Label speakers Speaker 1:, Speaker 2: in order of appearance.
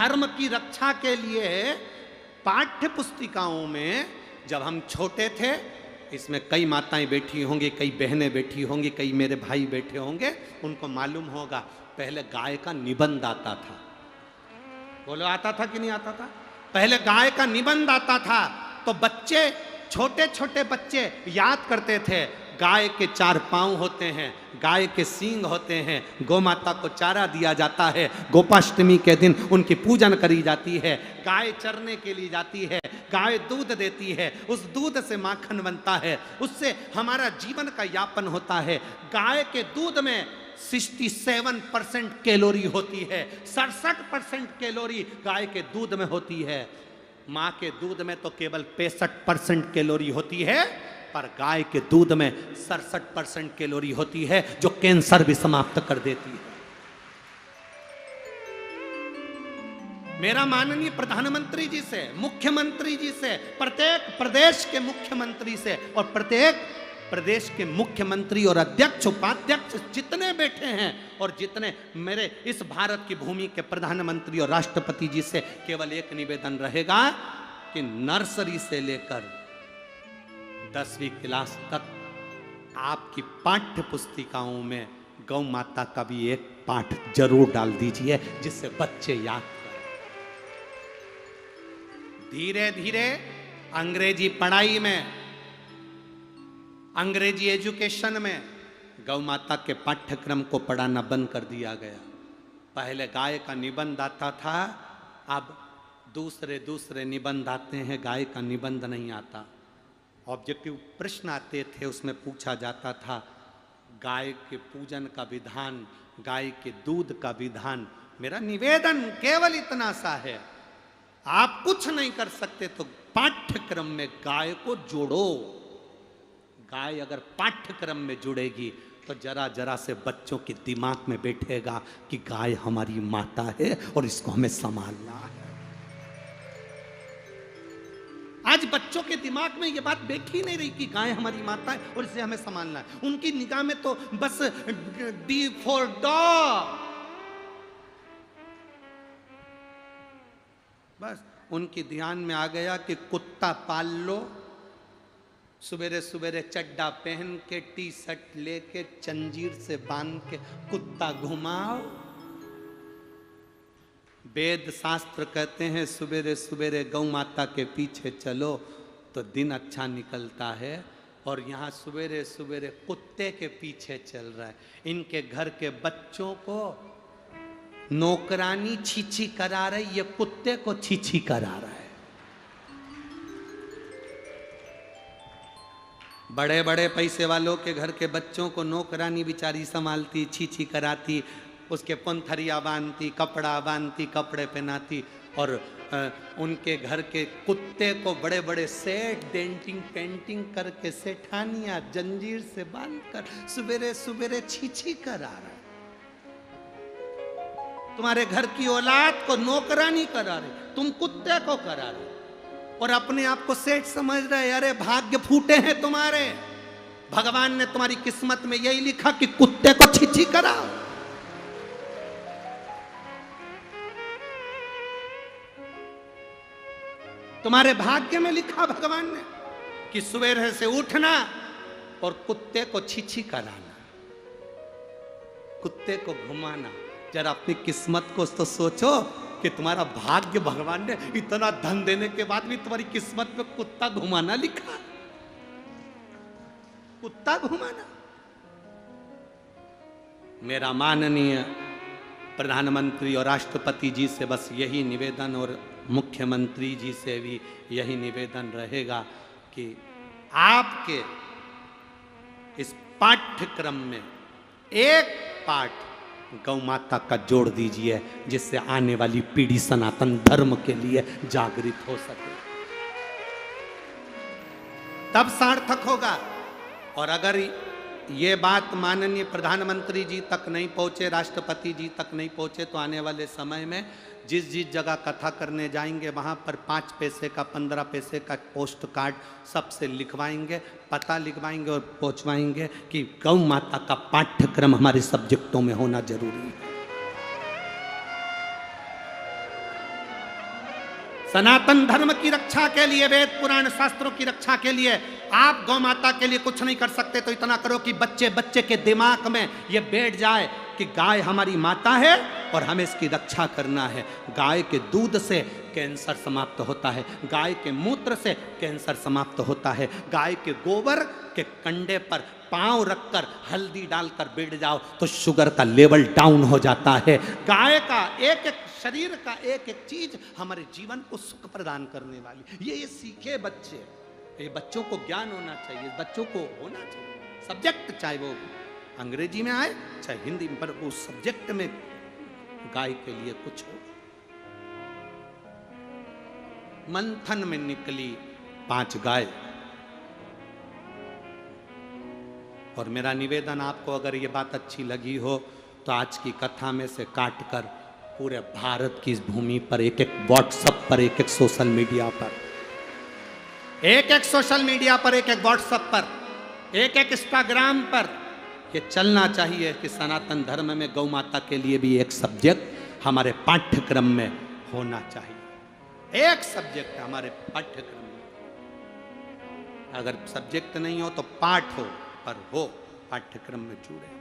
Speaker 1: धर्म की रक्षा के लिए पाठ्य पुस्तिकाओं में जब हम छोटे थे, इसमें कई माताएं बैठी होंगी, कई बहनें बैठी होंगी, कई मेरे भाई बैठे होंगे, उनको मालूम होगा पहले गाय का निबंध आता था। बोलो आता था कि नहीं आता था? पहले गाय का निबंध आता था तो बच्चे, छोटे छोटे बच्चे याद करते थे, गाय के 4 पांव होते हैं, गाय के सींग होते हैं, गौ माता को चारा दिया जाता है, गोपाष्टमी के दिन उनकी पूजन करी जाती है, गाय चरने के लिए जाती है, गाय दूध देती है, उस दूध से माखन बनता है, उससे हमारा जीवन का यापन होता है। गाय के दूध में 67% कैलोरी होती है, 67% कैलोरी गाय के दूध में होती है। माँ के दूध में तो केवल 65% कैलोरी होती है, पर गाय के दूध में 67% कैलोरी होती है, जो कैंसर भी समाप्त कर देती है। मेरा माननीय प्रधानमंत्री जी से, मुख्यमंत्री जी से, प्रत्येक प्रदेश के मुख्यमंत्री से और प्रत्येक प्रदेश के मुख्यमंत्री और अध्यक्ष उपाध्यक्ष जितने बैठे हैं और जितने मेरे इस भारत की भूमि के प्रधानमंत्री और राष्ट्रपति जी से केवल एक निवेदन रहेगा कि नर्सरी से लेकर 10वीं क्लास तक आपकी पाठ्य पुस्तिकाओं में गौ माता का भी एक पाठ जरूर डाल दीजिए, जिससे बच्चे याद करें। धीरे धीरे अंग्रेजी पढ़ाई में, अंग्रेजी एजुकेशन में गौ माता के पाठ्यक्रम को पढ़ाना बंद कर दिया गया। पहले गाय का निबंध आता था, अब दूसरे निबंध आते हैं, गाय का निबंध नहीं आता। ऑब्जेक्टिव प्रश्न आते थे, उसमें पूछा जाता था गाय के पूजन का विधान, गाय के दूध का विधान। मेरा निवेदन केवल इतना सा है, आप कुछ नहीं कर सकते तो पाठ्यक्रम में गाय को जोड़ो। गाय अगर पाठ्यक्रम में जुड़ेगी तो जरा जरा से बच्चों के दिमाग में बैठेगा कि गाय हमारी माता है और इसको हमें संभालना है। आज बच्चों के दिमाग में ये बात बैठी नहीं रही कि गाय हमारी माता है और इसे हमें संभालना है। उनकी निगाह में तो बस डी फॉर डॉग, बस उनके ध्यान में आ गया कि कुत्ता पाल लो, सवेरे सवेरे चड्डा पहन के, टी शर्ट लेके, जंजीर से बांध के कुत्ता घुमाओ। वेद शास्त्र कहते हैं सवेरे सवेरे गौ माता के पीछे चलो तो दिन अच्छा निकलता है, और यहाँ सवेरे सवेरे कुत्ते के पीछे चल रहा है। इनके घर के बच्चों को नौकरानी छीछी करा रही, ये कुत्ते को छीछी करा रहा है। बड़े बड़े पैसे वालों के घर के बच्चों को नौकरानी बिचारी संभालती, छीछी कराती, उसके पंथरिया बांधती, कपड़ा बांधती, कपड़े पहनाती, और उनके घर के कुत्ते को बड़े बड़े सेट, डेंटिंग पेंटिंग करके, सेठानियां जंजीर से बांधकर सवेरे सवेरे छीछी करा रहा है। तुम्हारे घर की औलाद को नौकरानी करा रहे, तुम कुत्ते को करा रहे और अपने आप को सेठ समझ रहे। अरे भाग्य फूटे हैं तुम्हारे, भगवान ने तुम्हारी किस्मत में यही लिखा कि कुत्ते को छीछी कराओ। तुम्हारे भाग्य में लिखा भगवान ने कि सवेरे से उठना और कुत्ते को छीछी कराना, कुत्ते को घुमाना। जरा अपनी किस्मत को तो सोचो कि तुम्हारा भाग्य भगवान ने इतना धन देने के बाद भी तुम्हारी किस्मत में कुत्ता घुमाना लिखा, कुत्ता घुमाना। मेरा माननीय प्रधानमंत्री और राष्ट्रपति जी से बस यही निवेदन, और मुख्यमंत्री जी से भी यही निवेदन रहेगा कि आपके इस पाठ्यक्रम में एक पाठ गौ माता का जोड़ दीजिए, जिससे आने वाली पीढ़ी सनातन धर्म के लिए जागृत हो सके, तब सार्थक होगा। और अगर ये बात माननीय प्रधानमंत्री जी तक नहीं पहुंचे, राष्ट्रपति जी तक नहीं पहुंचे, तो आने वाले समय में जिस जिस जगह कथा करने जाएंगे वहाँ पर 5 पैसे का, 15 पैसे का पोस्ट कार्ड सबसे लिखवाएंगे, पता लिखवाएंगे और पहुँचवाएंगे कि गौ माता का पाठ्यक्रम हमारे सब्जेक्टों में होना जरूरी है। सनातन धर्म की रक्षा के लिए, वेद पुराण शास्त्रों की रक्षा के लिए आप गौ माता के लिए कुछ नहीं कर सकते, तो इतना करो कि बच्चे बच्चे के दिमाग में ये बैठ जाए कि गाय हमारी माता है और हमें इसकी रक्षा करना है। गाय के दूध से कैंसर समाप्त होता है, गाय के मूत्र से कैंसर समाप्त होता है, गाय के गोबर के कंडे पर पांव रखकर हल्दी डालकर बैठ जाओ तो शुगर का लेवल डाउन हो जाता है। गाय का एक एक शरीर का एक एक चीज हमारे जीवन को सुख प्रदान करने वाली, ये सीखे बच्चे, ये बच्चों को ज्ञान होना चाहिए, बच्चों को होना चाहिए सब्जेक्ट, चाहे वो अंग्रेजी में आए चाहे हिंदी में, पर उस सब्जेक्ट में गाय के लिए कुछ हो। मंथन में निकली 5 गाय, और मेरा निवेदन आपको, अगर ये बात अच्छी लगी हो तो आज की कथा में से काट कर पूरे भारत की इस भूमि पर, एक एक व्हाट्सएप पर, एक एक सोशल मीडिया पर, एक एक सोशल मीडिया पर, एक एक व्हाट्सएप पर, एक एक इंस्टाग्राम पर ये चलना चाहिए कि सनातन धर्म में गौ माता के लिए भी एक सब्जेक्ट हमारे पाठ्यक्रम में होना चाहिए। एक सब्जेक्ट हमारे पाठ्यक्रम में, अगर सब्जेक्ट नहीं हो तो पाठ हो, पर हो पाठ्यक्रम में जुड़े।